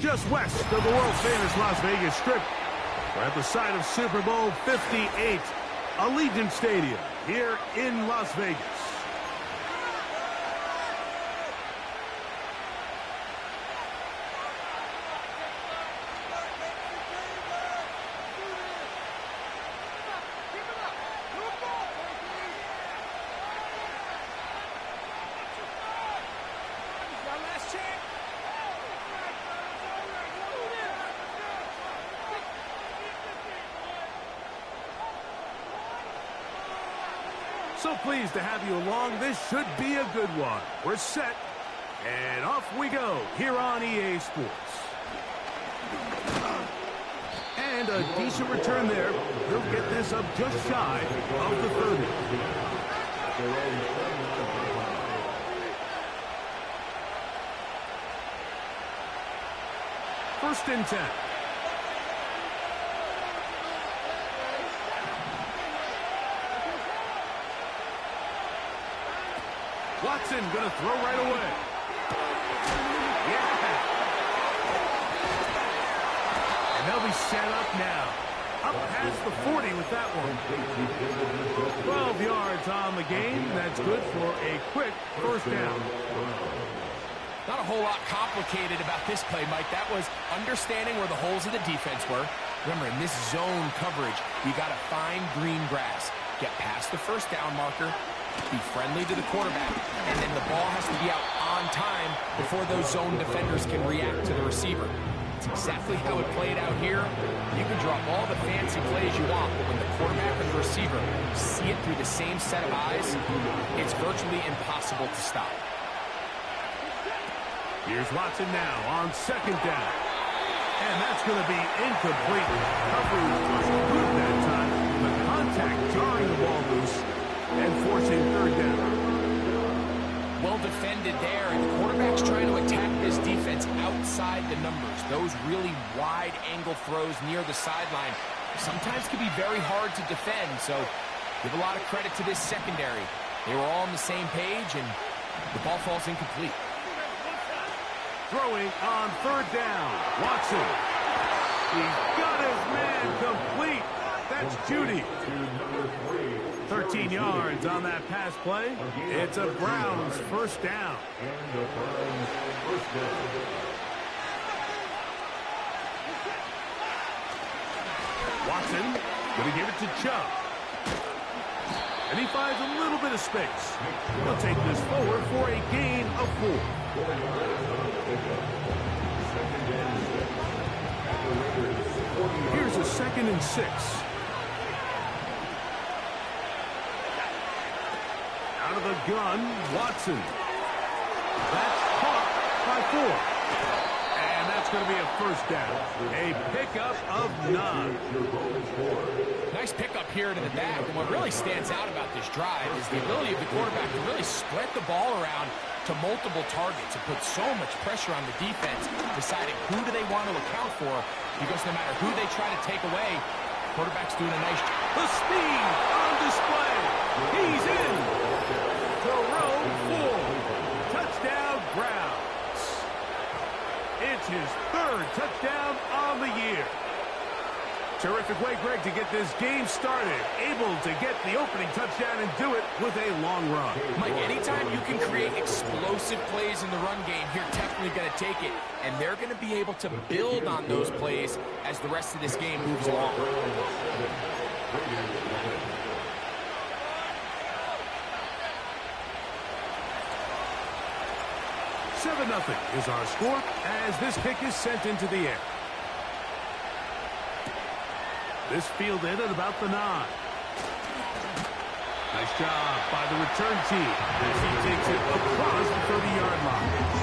just west of the world-famous Las Vegas Strip. We're at the site of Super Bowl 58, Allegiant Stadium, here in Las Vegas. So pleased to have you along. This should be a good one. We're set, and off we go here on EA Sports. And a decent return there. He'll get this up just shy of the 30. First and 10. Watson going to throw right away. Yeah. And they'll be set up now. Up past the 40 with that one. 12 yards on the game. That's good for a quick first down. Not a whole lot complicated about this play, Mike. That was understanding where the holes of the defense were. Remember, in this zone coverage, you got to find green grass. Get past the first down marker. Be friendly to the quarterback, and then the ball has to be out on time before those zone defenders can react to the receiver. It's exactly how it played out here. You can draw all the fancy plays you want, but when the quarterback and the receiver see it through the same set of eyes, it's virtually impossible to stop. Here's Watson now on second down. And that's going to be incomplete. Coverage was good that time. The contact jarring the ball loose and forcing third down. Well defended there, and the quarterback's trying to attack this defense outside the numbers. Those really wide angle throws near the sideline sometimes can be very hard to defend, so give a lot of credit to this secondary. They were all on the same page, and the ball falls incomplete. Throwing on third down, Watson. He's got his man complete. That's Judy. 13 yards on that pass play. It's a Browns first down. Watson going to give it to Chubb. And he finds a little bit of space. He'll take this forward for a gain of 4. Here's a 2nd and 6. Out of the gun, Watson. That's caught by 4. And that's going to be a first down. A pickup of 9. Nice pickup here to the back. And what really stands out about this drive is the ability of the quarterback to really spread the ball around to multiple targets and put so much pressure on the defense, deciding who do they want to account for, because no matter who they try to take away, quarterback's doing a nice job. The speed on display. He's in. To row 4. Touchdown, Browns. It's his 3rd touchdown on the year. Terrific way, Greg, to get this game started. Able to get the opening touchdown and do it with a long run. Mike, anytime you can create explosive plays in the run game, you're definitely going to take it. And they're going to be able to build on those plays as the rest of this game moves along. 7-0 is our score as this kick is sent into the air. This fielded at about the 9. Nice job by the return team as he takes it across the 30-yard line.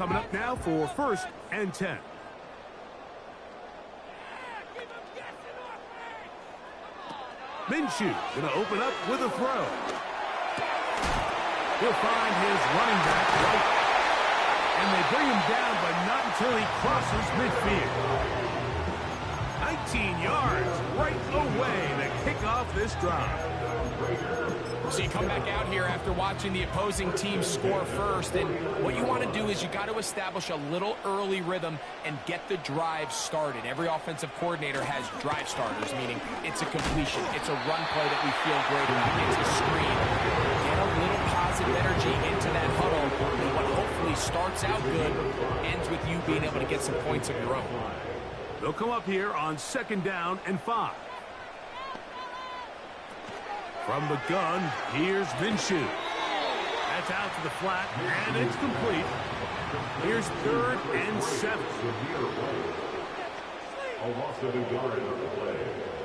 coming up now for 1st and 10. Minshew going to open up with a throw. He'll find his running back right. And they bring him down, but not until he crosses midfield. 19 yards right away to kick off this drive. So you come back out here after watching the opposing team score first, and what you want to do is you got to establish a little early rhythm and get the drive started. Every offensive coordinator has drive starters, meaning it's a completion, it's a run play that we feel great about, it's a screen. Get a little positive energy into that huddle, and what hopefully starts out good ends with you being able to get some points of your own. They'll come up here on 2nd down and 5. From the gun, here's Minshew. That's out to the flat, and it's complete. Here's 3rd and 7. A loss of a yard on the play.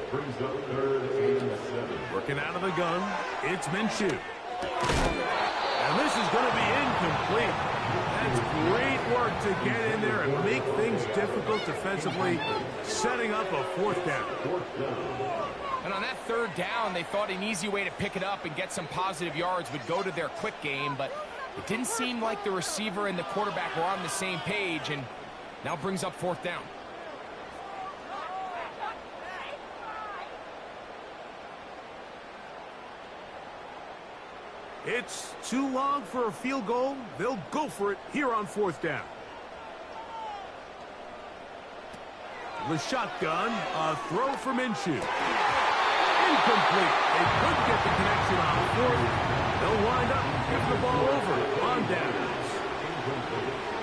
Brings up 3rd and 7. Working out of the gun, it's Minshew. And this is going to be incomplete. That's great work to get in there and make things difficult defensively, setting up a 4th down. And on that 3rd down, they thought an easy way to pick it up and get some positive yards would go to their quick game, but it didn't seem like the receiver and the quarterback were on the same page, and now brings up 4th down. It's too long for a field goal. They'll go for it here on 4th down. The shotgun, a throw for Minshew. Incomplete. They couldn't get the connection on 4th. They'll wind up giving the ball over on downs.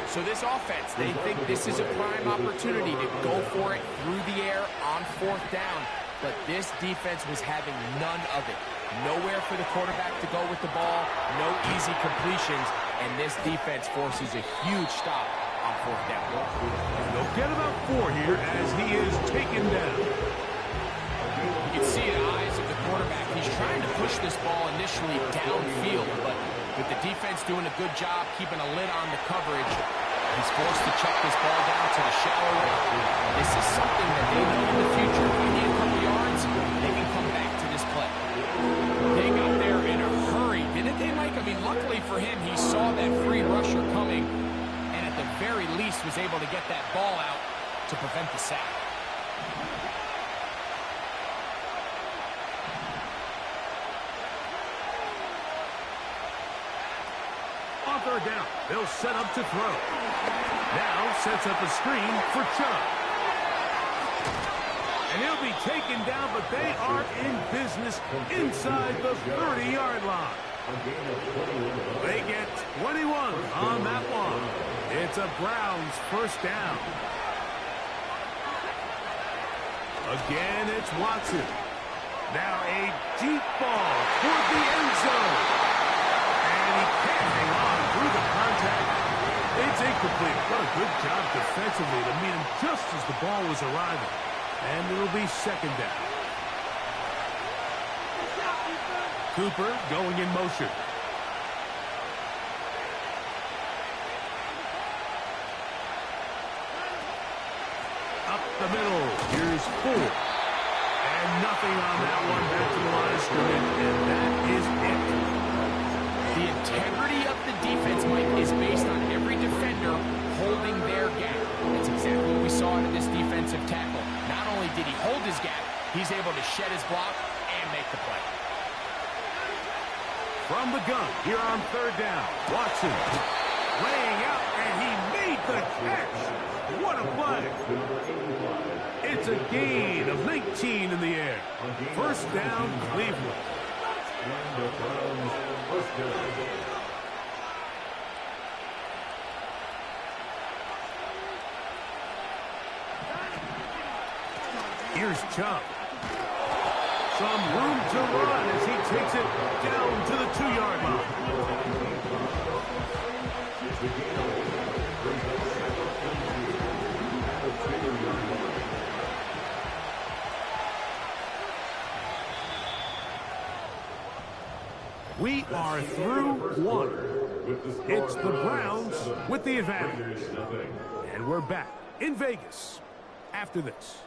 So this offense, they think this is a prime opportunity to go for it through the air on 4th down. But this defense was having none of it. Nowhere for the quarterback to go with the ball, no easy completions, and this defense forces a huge stop on 4th down. They'll get about 4 here as he is taken down. You can see the eyes of the quarterback. He's trying to push this ball initially downfield, but with the defense doing a good job keeping a lid on the coverage, he's forced to check this ball down to the shallow end. This is something that they know in the future. If they need a couple yards, they can come back to this play. They got there in a hurry, didn't they, Mike? I mean, luckily for him, he saw that free rusher coming, and at the very least was able to get that ball out to prevent the sack. On 3rd down, they'll set up to throw. Now sets up a screen for Chubb. And he'll be taken down, but they are in business inside the 30-yard line. They get 21 on that one. It's a Browns 1st down. Again, it's Watson. Now a deep ball toward the end zone. And he can't hang on through the contact. It's incomplete. What a good job defensively to meet him just as the ball was arriving. And it'll be 2nd down. Cooper going in motion. Up the middle. Here's 4. And nothing on that one. Back to the line of scrimmage. And that is it. The integrity of the defense, Mike, is based on every defender holding their gap. That's exactly what we saw out of this defensive tackle. Not only did he hold his gap, he's able to shed his block and make the play. From the gun, here on 3rd down, Watson laying out, and he made the catch. What a play. It's a gain of 19 in the air. 1st down, Cleveland. Here's Chubb. Some room to run as he takes it down to the 2-yard line. We are through 1. It's the Browns with the advantage. And we're back in Vegas after this.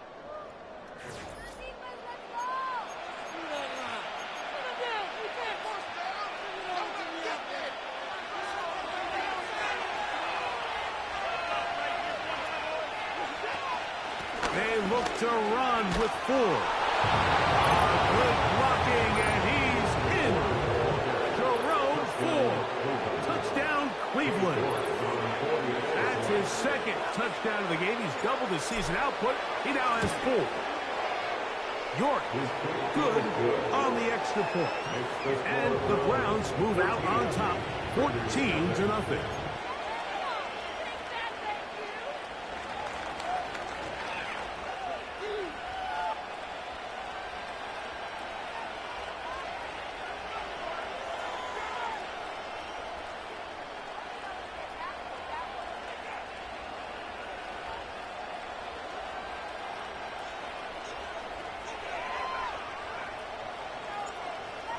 They look to run with 4. Good blocking, and he's in. Jerome 4. Touchdown, Cleveland. That's his second touchdown of the game. He's doubled his season output. He now has 4. York good on the extra point. And the Browns move out on top, 14-0.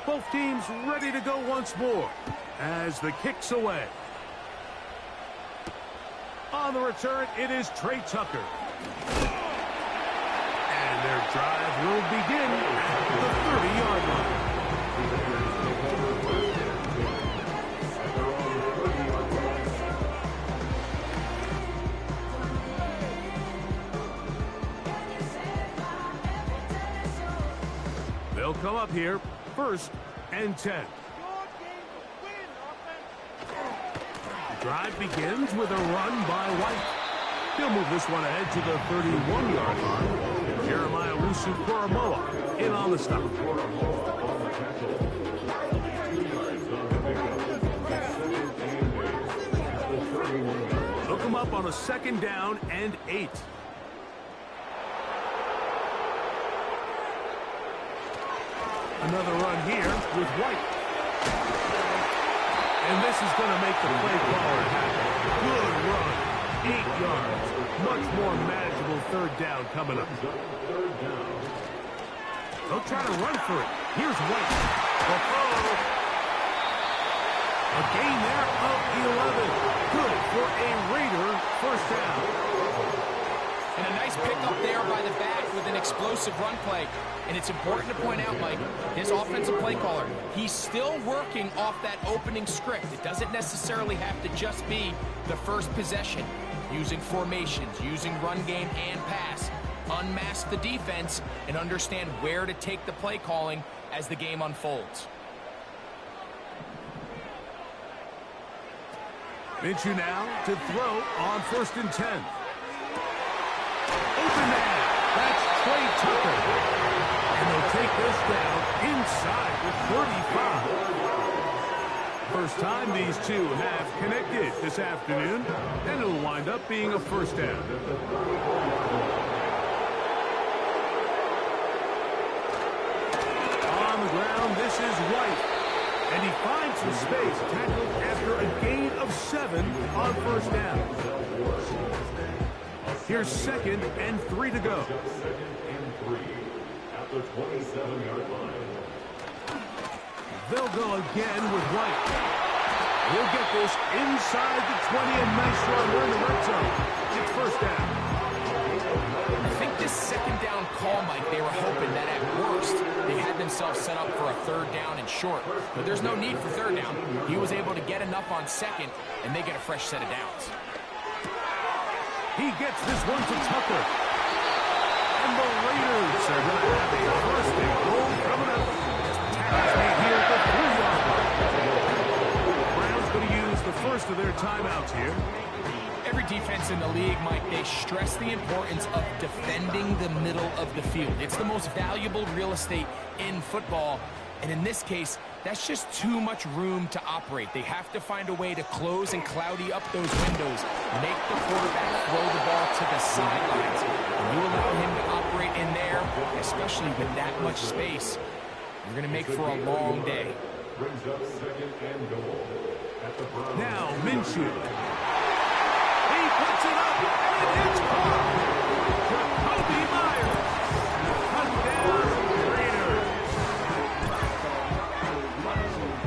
Both teams ready to go once more as the kick's away. On the return, it is Trey Tucker. And their drive will begin at the 30-yard line. They'll come up here. 1st and 10. The drive begins with a run by White. He'll move this one ahead to the 31-yard line. Jeremiah Wusu-Koromoa in on the stop. Hook him up on a 2nd down and 8. Another run here with White. And this is going to make the play caller happy. Good run. 8 yards. Much more manageable 3rd down coming up. They'll try to run for it. Here's White. A gain there of 11. Good for a Raider 1st down. And a nice pickup there by the back with an explosive run play. And it's important to point out, Mike, his offensive play caller, he's still working off that opening script. It doesn't necessarily have to just be the first possession. Using formations, using run game and pass. Unmask the defense and understand where to take the play calling as the game unfolds. Minshew now to throw on 1st and 10. Open man. That's Trey Tucker. And they'll take this down inside the 35. First time these two have connected this afternoon, and it'll wind up being a 1st down. On the ground, this is White. And he finds some space, tackled after a gain of 7 on 1st down. Here's 2nd and 3 to go. 2nd and 3 at the 27-yard line. They'll go again with White. We'll get this inside the 20, and nice run. We're in the red zone. It's 1st down. I think this 2nd down call, Mike, they were hoping that at worst they had themselves set up for a 3rd down and short. But there's no need for 3rd down. He was able to get enough on 2nd, and they get a fresh set of downs. He gets this one to Tucker. And the Raiders are going to have a 1st and goal coming up. Tackles made here at the 3-yard line. Browns going to use the first of their timeouts here. Every defense in the league, Mike, they stress the importance of defending the middle of the field. It's the most valuable real estate in football. And in this case, that's just too much room to operate. They have to find a way to close and cloudy up those windows, make the quarterback throw the ball to the sidelines. When you allow him to operate in there, especially with that much space, you're going to make for a long day. Brings up 2nd and goal at the Browns. Now Minshew. He puts it up, and it's caught. Jacoby Myers. Touchdown, Raiders.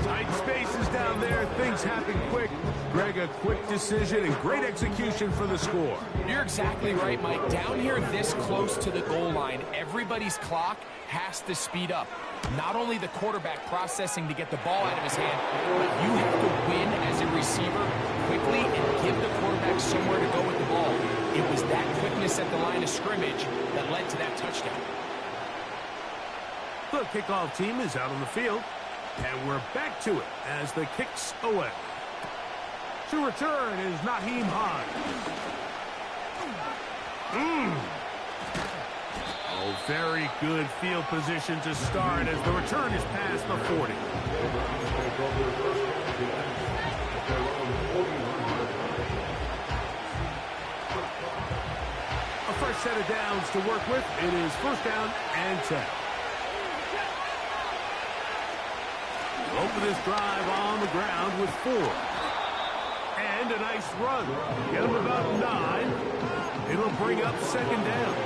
Tight spaces down there. Things happen quick. a quick decision and great execution for the score. You're exactly right, Mike. Down here this close to the goal line, everybody's clock has to speed up. Not only the quarterback processing to get the ball out of his hand, but you have to win as a receiver quickly and give the quarterback somewhere to go with the ball. It was that quickness at the line of scrimmage that led to that touchdown. The kickoff team is out on the field, and we're back to it as the kick's away. To return is Naheem Hines. Oh, very good field position to start as the return is past the 40. A fresh set of downs to work with. It is first down and 10. Open this drive on the ground with 4. And a nice run. Get him about 9. It'll bring up second down.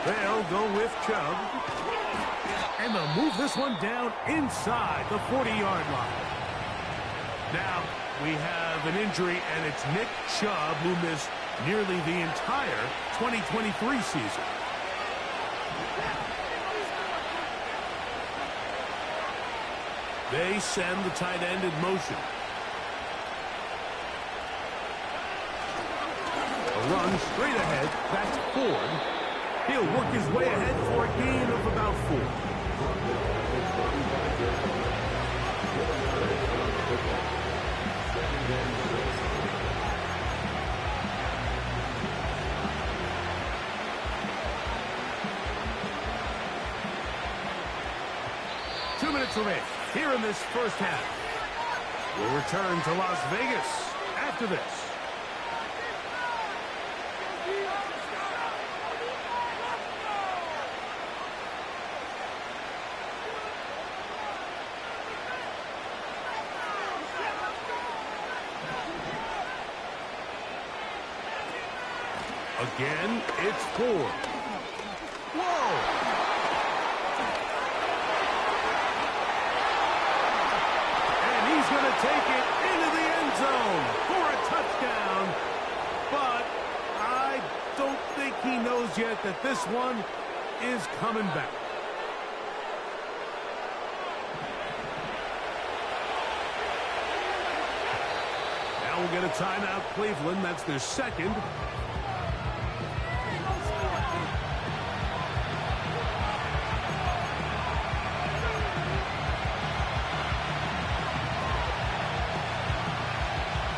They'll go with Chubb. And they'll move this one down inside the 40-yard line. Now, we have an injury, and it's Nick Chubb, who missed nearly the entire 2023 season. They send the tight end in motion. A run straight ahead. That's Ford. He'll work his way ahead for a gain of about 4. Two minutes remain here in this first half. We'll return to Las Vegas after this. Again, it's Ford. Whoa! And he's going to take it into the end zone for a touchdown. But I don't think he knows yet that this one is coming back. Now we'll get a timeout, Cleveland. That's their second.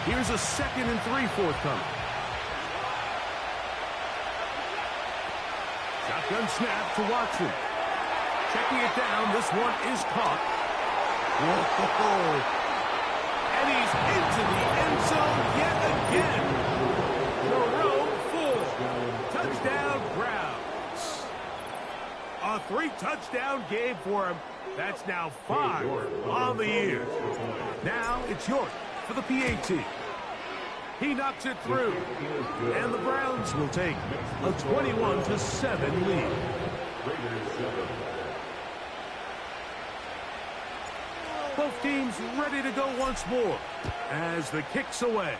Here's a 2nd and 3 forthcoming. Shotgun snap to Watson. Checking it down. This one is caught. Whoa. And he's into the end zone yet again. The road full. Touchdown, Browns. A 3-touchdown game for him. That's now 5 on the year. Now it's York for the PAT. He knocks it through, and the Browns will take a 21-7 lead. Both teams ready to go once more as the kick's away.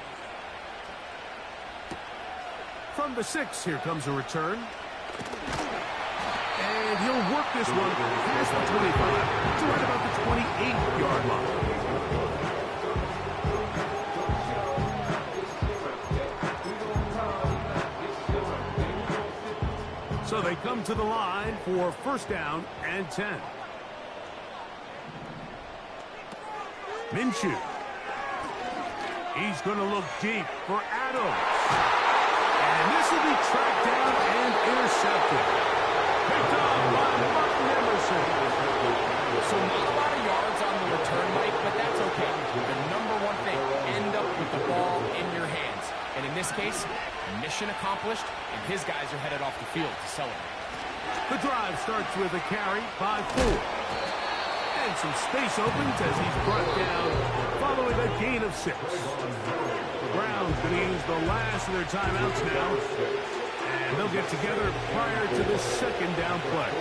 From the 6, here comes a return. And he'll work this one past the 25 to right about the 28-yard line. So they come to the line for first down and 10. Minshew. He's going to look deep for Adams. And this will be tracked down and intercepted. Picked up by Martin Emerson. So not a lot of yards on the return, Mike, but that's okay. The number one thing, end up with the ball in your hands. And in this case, mission accomplished, and his guys are headed off the field to celebrate. The drive starts with a carry by 4. And some space opens as he's brought down following a gain of 6. The Browns going to use the last of their timeouts now. And they'll get together prior to the second down play.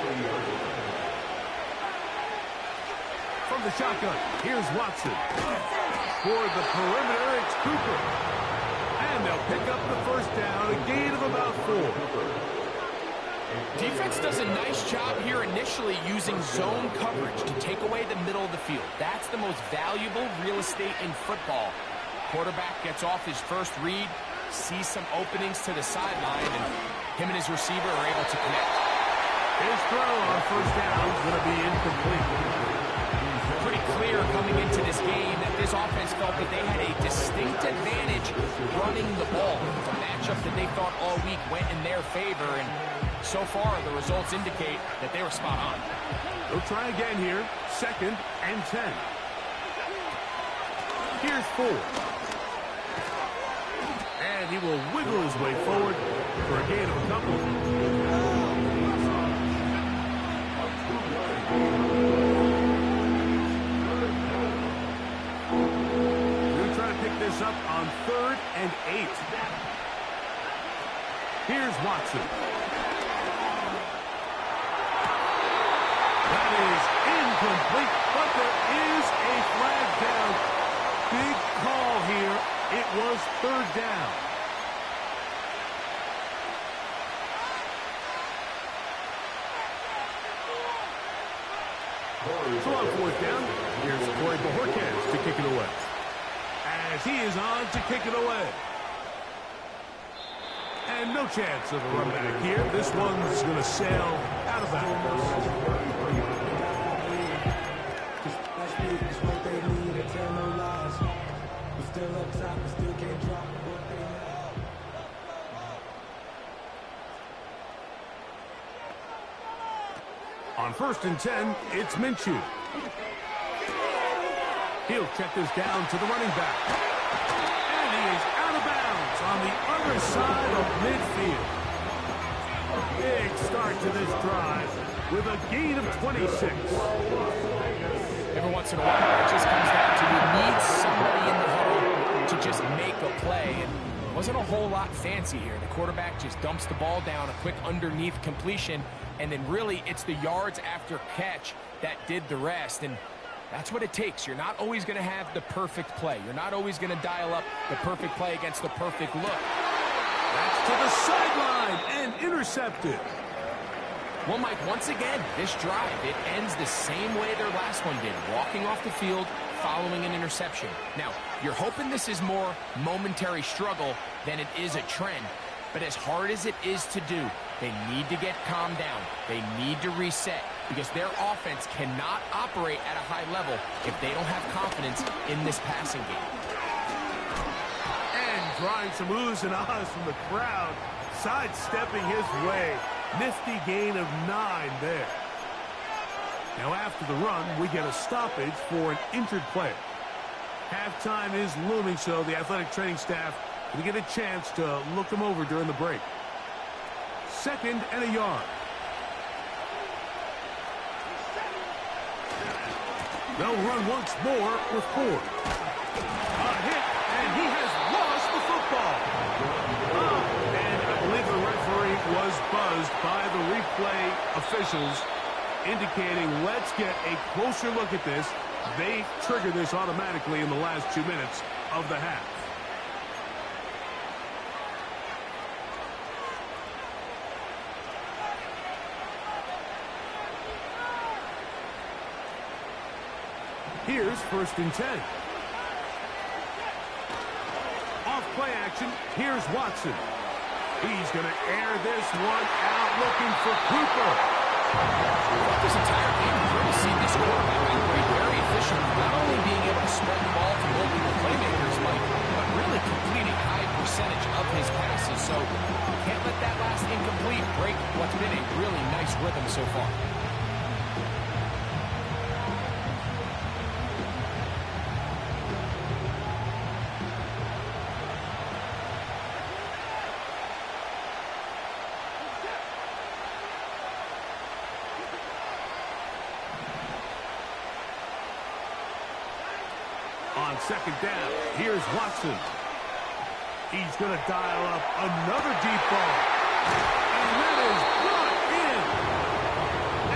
From the shotgun, here's Watson. Toward the perimeter, it's Cooper. And they'll pick up the first down, a gain of about 4. Defense does a nice job here initially using zone coverage to take away the middle of the field. That's the most valuable real estate in football. Quarterback gets off his first read, sees some openings to the sideline, and him and his receiver are able to connect. His throw on first down is going to be incomplete. Pretty clear coming into this game that this offense felt that they had a distinct advantage running the ball. It's a matchup that they thought all week went in their favor, and so far the results indicate that they were spot on. They'll try again here, 2nd and 10. Here's 4. And he will wiggle his way forward for a gain of a couple. We're trying to pick this up on 3rd and 8. Here's Watson. That is incomplete, but there is a flag down. Big call here. It was 3rd down. So on 4th down, here's Corey Bojorquez to kick it away. As he is on to kick it away. And no chance of a run back here. This one's going to sail out of bounds. On 1st and 10, it's Minshew. He'll check this down to the running back. And he is out of bounds on the other side of midfield. A big start to this drive with a gain of 26. Every once in a while, it just comes down to you need somebody in the huddle to just make a play. And it wasn't a whole lot fancy here. The quarterback just dumps the ball down, a quick underneath completion, and then really it's the yards after catch that did the rest. And that's what it takes. You're not always going to have the perfect play. You're not always going to dial up the perfect play against the perfect look. That's to the sideline and intercepted. Well, Mike, once again, this drive, it ends the same way their last one did, walking off the field following an interception. Now, you're hoping this is more momentary struggle than it is a trend, but as hard as it is to do, they need to get calmed down. They need to reset because their offense cannot operate at a high level if they don't have confidence in this passing game. And drawing some oohs and ahs from the crowd, sidestepping his way. Nifty gain of 9 there. Now after the run, we get a stoppage for an injured player. Halftime is looming, so the athletic training staff will get a chance to look them over during the break. 2nd and a yard. They'll run once more with Ford. A hit, and he has lost the football. And I believe the referee was buzzed by the replay officials, indicating let's get a closer look at this. They trigger this automatically in the last 2 minutes of the half. Here's 1st and 10. Off play action, here's Watson. He's going to air this one out looking for Cooper. This entire game, we've really seen this quarterback operate very efficient, not only being able to spread the ball to multiple playmakers, Mike, but really completing a high percentage of his passes. So can't let that last incomplete break what's been a really nice rhythm so far. on second down. Here's Watson. He's going to dial up another deep ball. And that is brought in.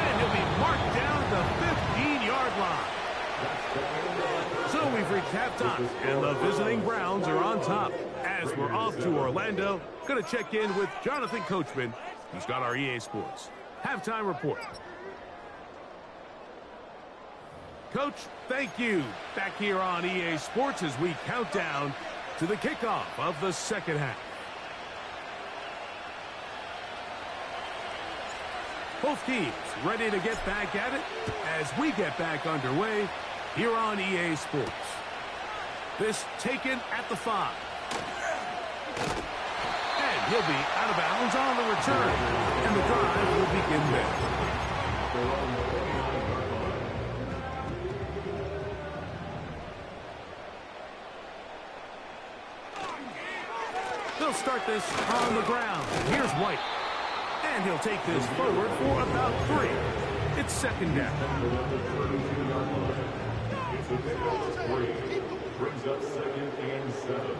And he'll be marked down the 15-yard line. So we've reached halftime, and the visiting Browns are on top. As we're off to Orlando, going to check in with Jonathan Coachman. He's got our EA Sports halftime report. Coach, thank you. Back here on EA Sports as we count down to the kickoff of the second half. Both teams ready to get back at it as we get back underway here on EA Sports. This taken at the 5. And he'll be out of bounds on the return. And the drive will begin there. They'll start this on the ground. Here's White. And he'll take this forward for about 3. It's second down. Brings up second and 7.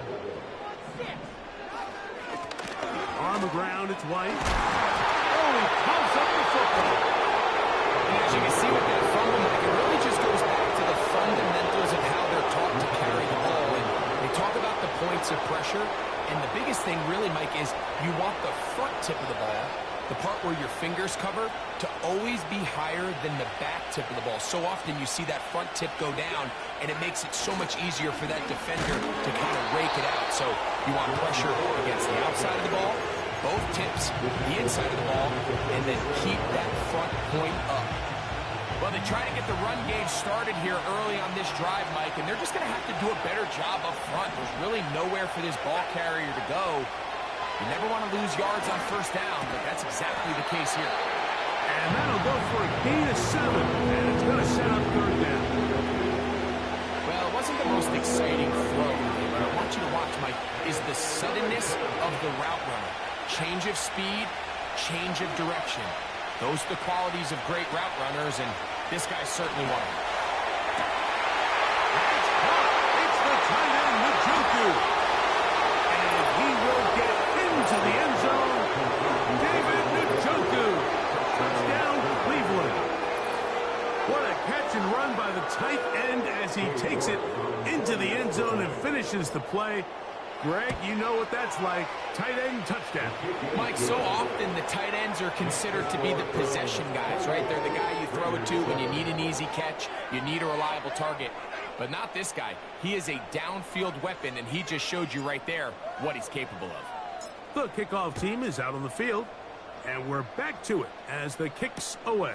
On the ground, it's White. Oh, he pumps up the football. And as you can see with that fumble, Mike, it really just goes back to the fundamentals of how they're taught to carry the ball. And they talk about the points of pressure. And the biggest thing really, Mike, is you want the front tip of the ball, the part where your fingers cover, to always be higher than the back tip of the ball. So often you see that front tip go down, and it makes it so much easier for that defender to kind of rake it out. So you want pressure against the outside of the ball, both tips, the inside of the ball, and then keep that front point up. Well, they try to get the run game started here early on this drive, Mike, and they're just going to have to do a better job up front. There's really nowhere for this ball carrier to go. You never want to lose yards on first down, but that's exactly the case here. And that'll go for a gain of 7, and it's going to set up third down. Well, it wasn't the most exciting throw, but I want you to watch, Mike, is the suddenness of the route runner. Change of speed, change of direction. Those are the qualities of great route runners, and this guy's certainly one of them. It's the tight end, Njoku. And he will get into the end zone. David Njoku. Touchdown, Cleveland. What a catch and run by the tight end as he takes it into the end zone and finishes the play. Greg, you know what that's like. Tight end touchdown. Mike, so often the tight ends are considered to be the possession guys, right? They're the guy you throw it to when you need an easy catch, you need a reliable target. But not this guy. He is a downfield weapon, and he just showed you right there what he's capable of. The kickoff team is out on the field, and we're back to it as the kick's away.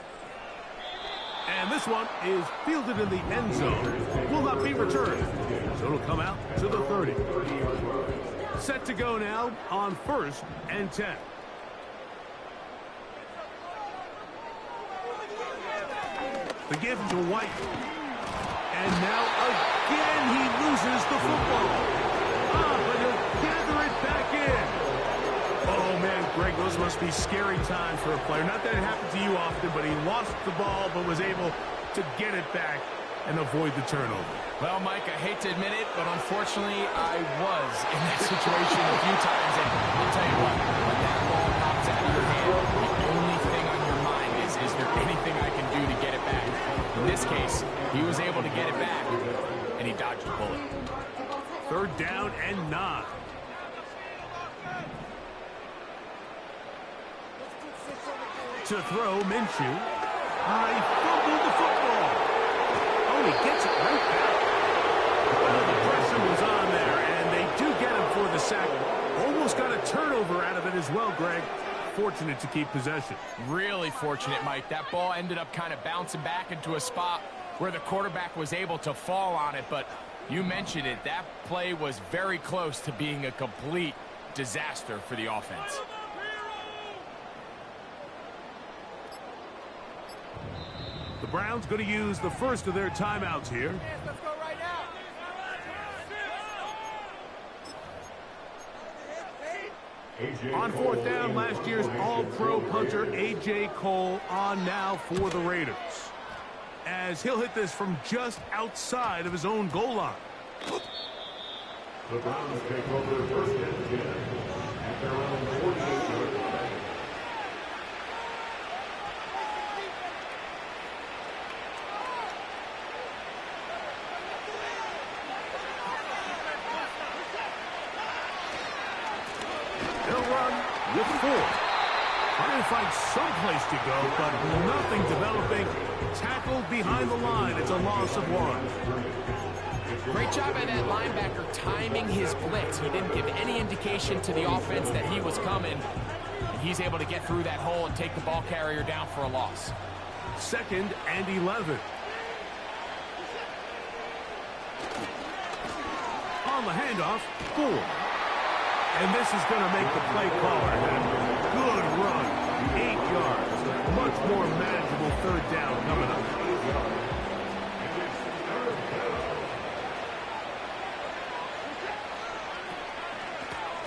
And this one is fielded in the end zone. Will not be returned. So it'll come out to the 30. Set to go now on 1st and 10. The give to White. And now again he loses the football. But he'll gather it back in. Oh, man, Greg, those must be scary times for a player. Not that it happened to you often, but he lost the ball but was able to get it back and avoid the turnover. Well, Mike, I hate to admit it, but unfortunately I was in that situation a few times. And I'll tell you what, when that ball pops out of your hand, the only thing on your mind is there anything I can do to get it back? In this case, he was able to get it back, and he dodged the bullet. 3rd down and 9. To throw, Minshew. He fumbled the football. Oh, he gets it right back. Well, the pressure was on there, and they do get him for the sack. Almost got a turnover out of it as well, Greg. Fortunate to keep possession. Really fortunate, Mike. That ball ended up kind of bouncing back into a spot where the quarterback was able to fall on it, but you mentioned it. That play was very close to being a complete disaster for the offense. The Browns going to use the first of their timeouts here. Let's go right now. On 4th down, last year's All-Pro punter A.J. Cole on now for the Raiders. As he'll hit this from just outside of his own goal line. The Browns take over first and 10 at their own 48-yard line. They'll run with 4. Trying to find some place to go, but nothing developing. Tackled behind the line. It's a loss of 1. Great job by that linebacker timing his blitz. He didn't give any indication to the offense that he was coming. And he's able to get through that hole and take the ball carrier down for a loss. 2nd and 11. On the handoff, 4. And this is going to make the play caller happy. Good run, 8 yards. Much more manageable 3rd down coming up.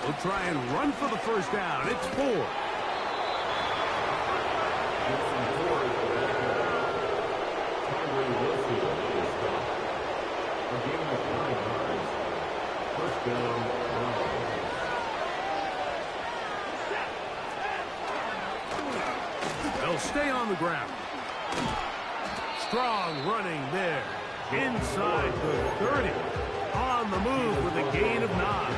We'll try and run for the 1st down. It's 4. They'll stay on the ground. Strong running there. Inside the 30. On the move with a gain of 9.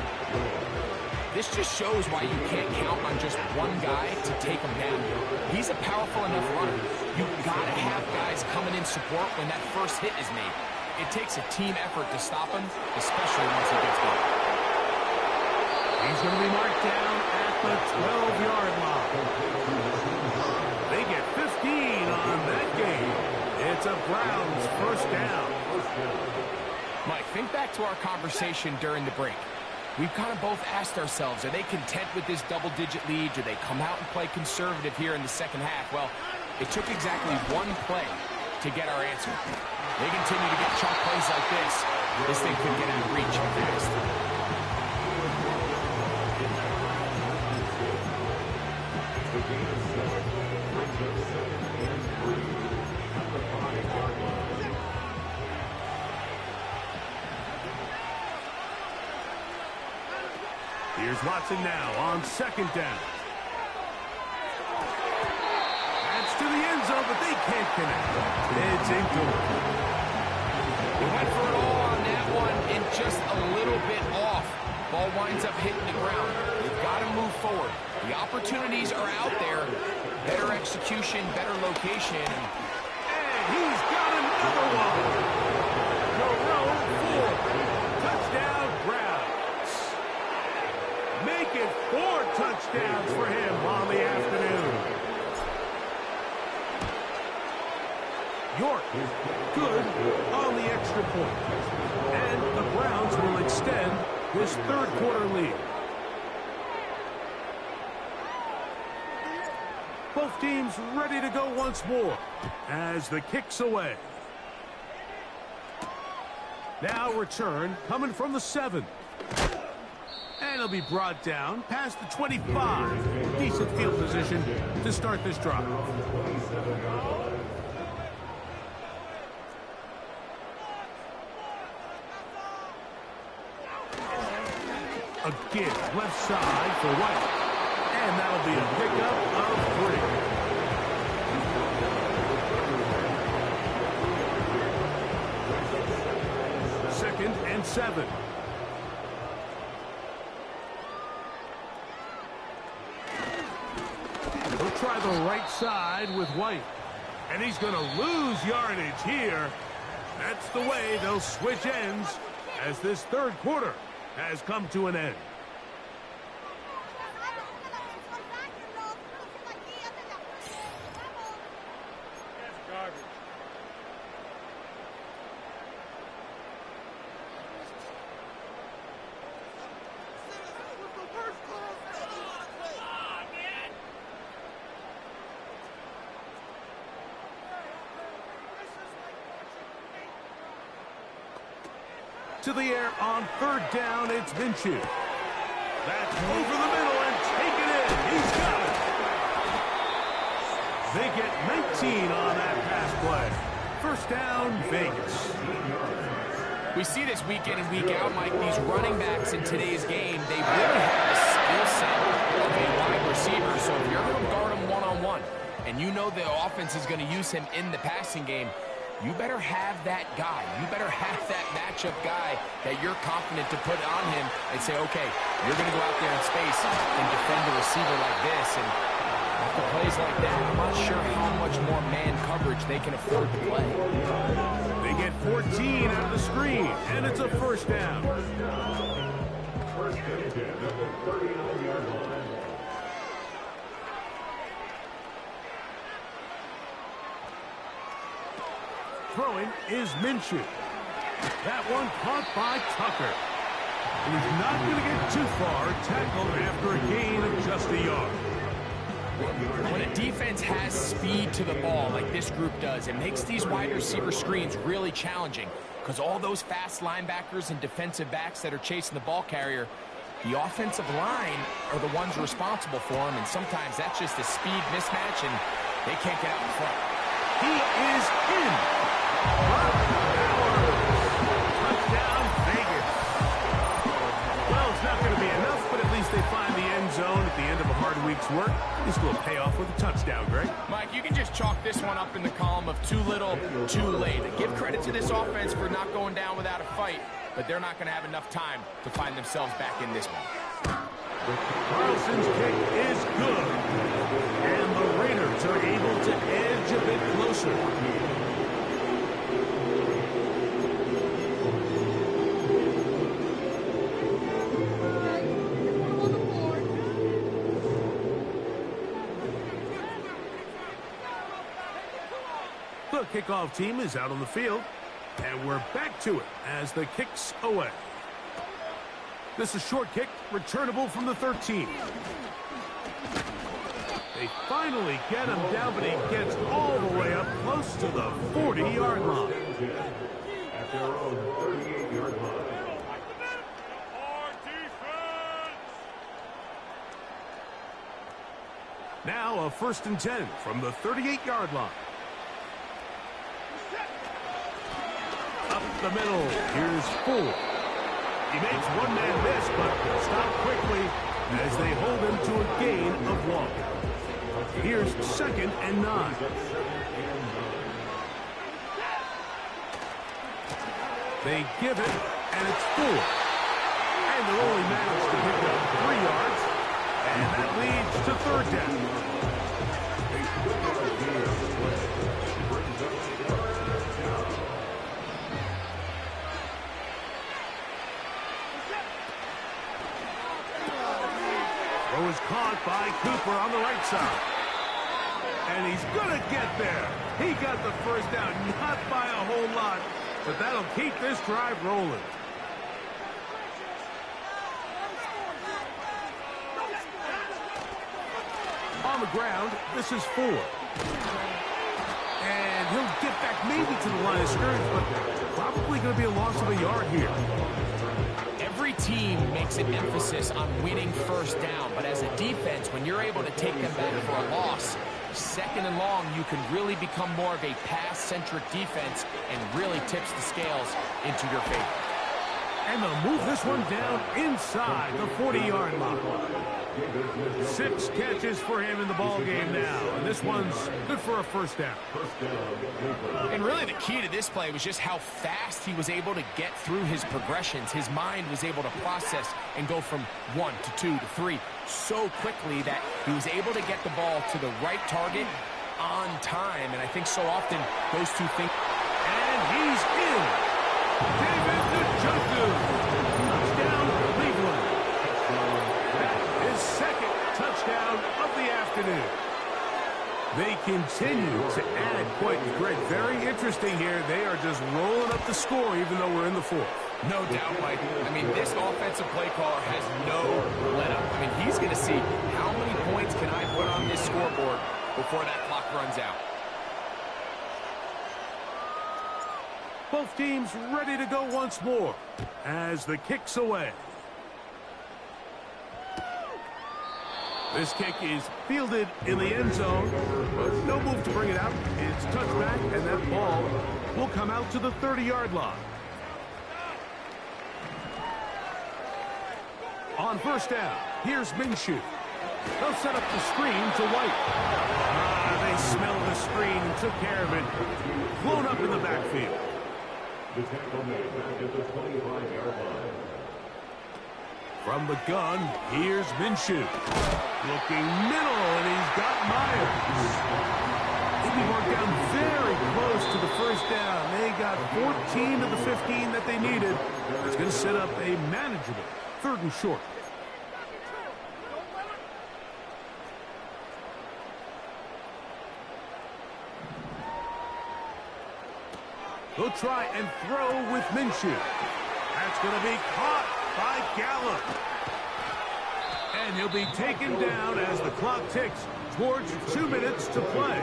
This just shows why you can't count on just one guy to take him down. He's a powerful enough runner. You've got to have guys coming in support when that first hit is made. It takes a team effort to stop him, especially once he gets going. He's going to be marked down at the 12-yard line. They get 15 on that game. It's a Browns 1st down. Mike, think back to our conversation during the break. We've kind of both asked ourselves, are they content with this double-digit lead? Do they come out and play conservative here in the 2nd half? Well, it took exactly 1 play to get our answer. They continue to get chunk plays like this. This thing could get out of reach fast. Here's Watson now on 2nd down. That's to the end zone, but they can't connect. It's incomplete. He went for it all on that one and just a little bit off. Ball winds up hitting the ground. You've got to move forward. The opportunities are out there. Better execution, better location. And he's got another one. The row 4. Touchdown, Browns. Make it 4 touchdowns for him on the afternoon. York good on the extra point. And the Browns will extend this 3rd quarter lead. Both teams ready to go once more as the kick's away. Now return coming from the 7. And he'll be brought down past the 25. Decent field position to start this drive. Again, left side for White. And that'll be a pickup of 3. 2nd and 7. He'll try the right side with White. And he's going to lose yardage here. That's the way they'll switch ends as this 3rd quarter has come to an end. To the air on 3rd down, it's Minshew. That's over the middle and taken in. He's got it. They get 19 on that pass play. 1st down, Vegas. We see this week in and week out, Mike, these running backs in today's game, they really have the skill set of a wide receiver. So if you're going to guard him one-on-one, and you know the offense is going to use him in the passing game, you better have that guy. You better have that matchup guy that you're confident to put on him and say, okay, you're going to go out there in space and defend a receiver like this. And after plays like that, I'm not sure how much more man coverage they can afford to play. They get 14 out of the screen, and it's a first down. First and 10 at the 39-yard line. Throwing is Minshew. That one caught by Tucker. He's not going to get too far, tackled after a gain of just a yard. When a defense has speed to the ball like this group does, it makes these wide receiver screens really challenging because all those fast linebackers and defensive backs that are chasing the ball carrier, the offensive line are the ones responsible for them, and sometimes that's just a speed mismatch, and they can't get out in front. He is in. Touchdown, Vegas. Well, it's not going to be enough, but at least they find the end zone at the end of a hard week's work. This will pay off with a touchdown, Greg. Mike, you can just chalk this one up in the column of too little, too late. Give credit to this offense for not going down without a fight, but they're not going to have enough time to find themselves back in this one. Carlson's kick is good, and the Raiders are able to edge a bit closer. The kickoff team is out on the field, and we're back to it as the kick's away. This is a short kick, returnable from the 13. They finally get him down, but he gets all the way up close to the 40-yard line. At their own 38-yard line. Now a 1st and 10 from the 38-yard line. Up the middle, here's Full. He makes one man miss, but stop quickly as they hold him to a gain of 1. Here's 2nd and 9. They give it, and it's Full. And they'll only manage to pick up 3 yards, and that leads to 3rd down. Throw is caught by Cooper on the right side. And he's going to get there. He got the first down, not by a whole lot, but that'll keep this drive rolling. On the ground, this is Ford. And he'll get back maybe to the line of scrimmage, but probably going to be a loss of a yard here. Every team makes an emphasis on winning first down, but as a defense, when you're able to take them back for a loss, 2nd and long, you can really become more of a pass-centric defense and really tips the scales into your favor. And they'll move this one down inside the 40-yard line. 6 catches for him in the ballgame now, and this one's good for a first down. And really the key to this play was just how fast he was able to get through his progressions. His mind was able to process and go from 1 to 2 to 3 so quickly that he was able to get the ball to the right target on time. And I think so often those two things. And he's in. David Njoku. Touchdown, Cleveland. His 2nd touchdown of the afternoon. They continue to add points. Greg, very interesting here. They are just rolling up the score even though we're in the 4th. No doubt, Mike. I mean, this offensive play caller has no let-up. I mean, he's going to see how many points can I put on this scoreboard before that clock runs out. Both teams ready to go once more as the kick's away. This kick is fielded in the end zone, but no move to bring it out. It's touchback, and that ball will come out to the 30-yard line. On first down, here's Minshew. They'll set up the screen to White. They smelled the screen and took care of it. Blown up in the backfield. The tackle made back at the 25-yard line. From the gun, here's Minshew. Looking middle, and he's got Myers. They worked down very close to the first down. They got 14 to the 15 that they needed. It's going to set up a manageable 3rd and short. They'll try and throw with Minshew. That's going to be caught by Gallup. And he'll be taken down as the clock ticks towards 2 minutes to play.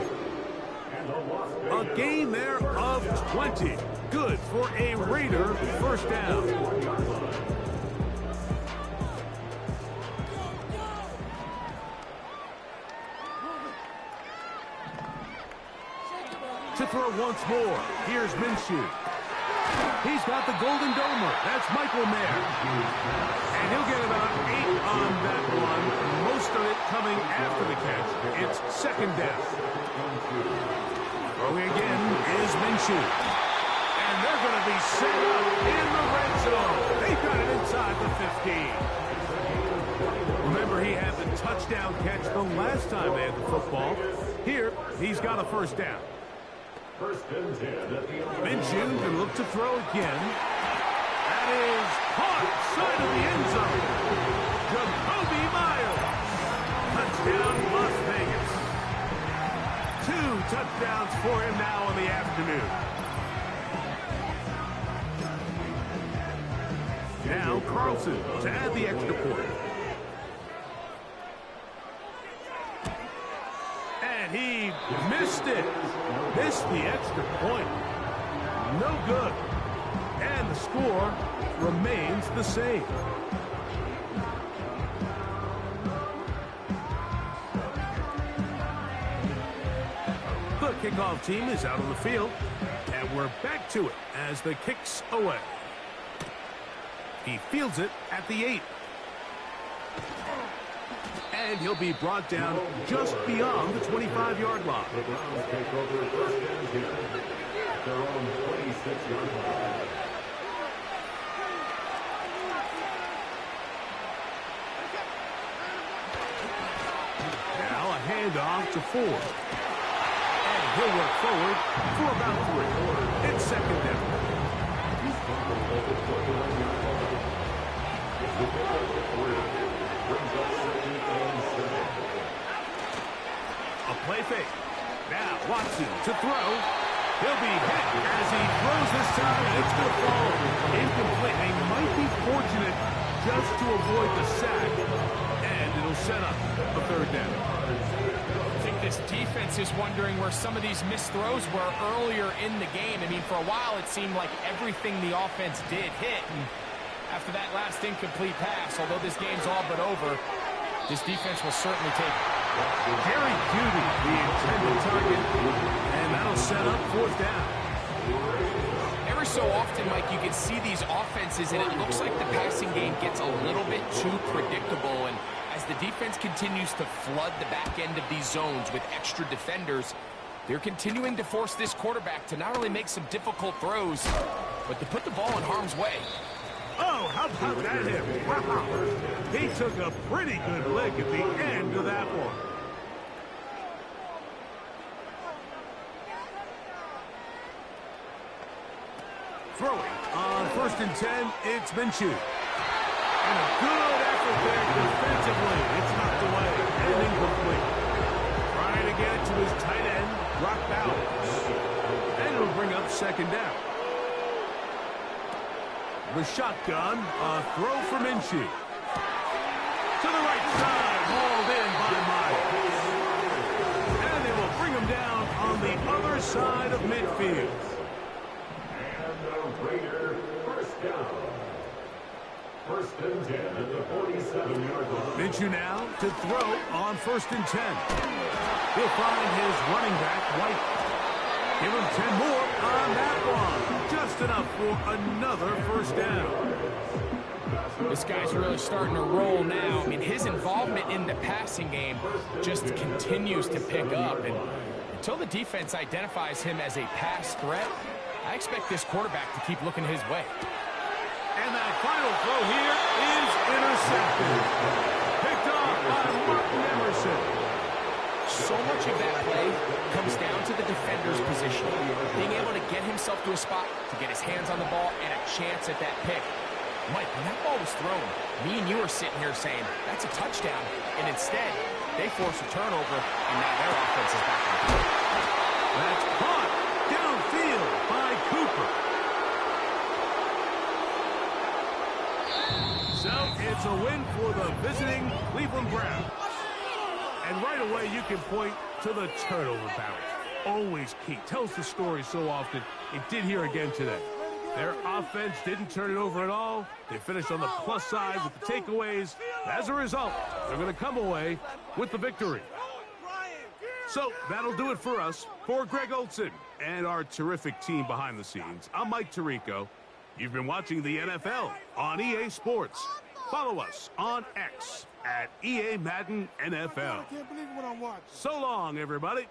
A gain there of 20. Good for a Raider first down. To throw once more. Here's Minshew. He's got the Golden Domer. That's Michael Mayer. And he'll get about 8 on that one. Most of it coming after the catch. It's 2nd down. Throwing again is Minshew. And they're going to be set up in the red zone. They've got it inside the 15. Remember, he had the touchdown catch the last time they had the football. Here, he's got a first down. Minshew can look to throw again. That is caught side of the end zone. Jacoby Myers. Touchdown, Las Vegas. 2 touchdowns for him now in the afternoon. Now Carlson to add the extra point. And he missed it. Missed the extra point. No good. And the score remains the same. The kickoff team is out on the field. And we're back to it as the kick's away. He fields it at the 8. And he'll be brought down just beyond the 25-yard line. The Browns take over first and 10 at their own 26-yard line. Now a handoff to Ford. And he'll work forward for about 3. It's 2nd down. A play fake. Now Watson to throw. He'll be hit as he throws this time, and it's going to fall incomplete. They might be fortunate just to avoid the sack, and it'll set up a 3rd down. I think this defense is wondering where some of these missed throws were earlier in the game. I mean, for a while it seemed like everything the offense did hit, and after that last incomplete pass, although this game's all but over, this defense will certainly take it. Jerry Jeudy, the intended target, and that'll set up 4th down. Every so often, Mike, you can see these offenses, and it looks like the passing game gets a little bit too predictable, and as the defense continues to flood the back end of these zones with extra defenders, they're continuing to force this quarterback to not only make some difficult throws, but to put the ball in harm's way. Oh, how about that hit? Wow. He took a pretty good lick at the end of that one. Throwing on 1st and 10, it's Minshew. And a good effort there defensively. It's knocked away and incomplete. Trying to get it to his tight end, Brock Bowers. And it'll bring up 2nd down. The shotgun, a throw for Minshew. To the right side, hauled in by Myers. And they will bring him down on the other side of midfield. And the Raider first down. 1st and 10 at the 47-yard line. Minshew now to throw on 1st and 10. He'll find his running back, White. Give him 10 more on that one. Just enough for another 1st down. This guy's really starting to roll now. I mean, his involvement in the passing game just continues to pick up. And until the defense identifies him as a pass threat, I expect this quarterback to keep looking his way. And that final throw here is intercepted. Picked off by Martin Emerson. So much of that play comes down to the defender's position. Being able to get himself to a spot, to get his hands on the ball, and a chance at that pick. Mike, when that ball was thrown, me and you were sitting here saying, that's a touchdown. And instead, they force a turnover, and now their offense is back on track. That's caught downfield by Cooper. So it's a win for the visiting Cleveland Browns. And right away, you can point to the turnover battle. Always key. Tells the story so often. It did here again today. Their offense didn't turn it over at all. They finished on the plus side with the takeaways. As a result, they're going to come away with the victory. So that'll do it for us. For Greg Olson and our terrific team behind the scenes, I'm Mike Tirico. You've been watching the NFL on EA Sports. Follow us on X at EA Madden NFL. I can't believe what I'm watching. So long, everybody.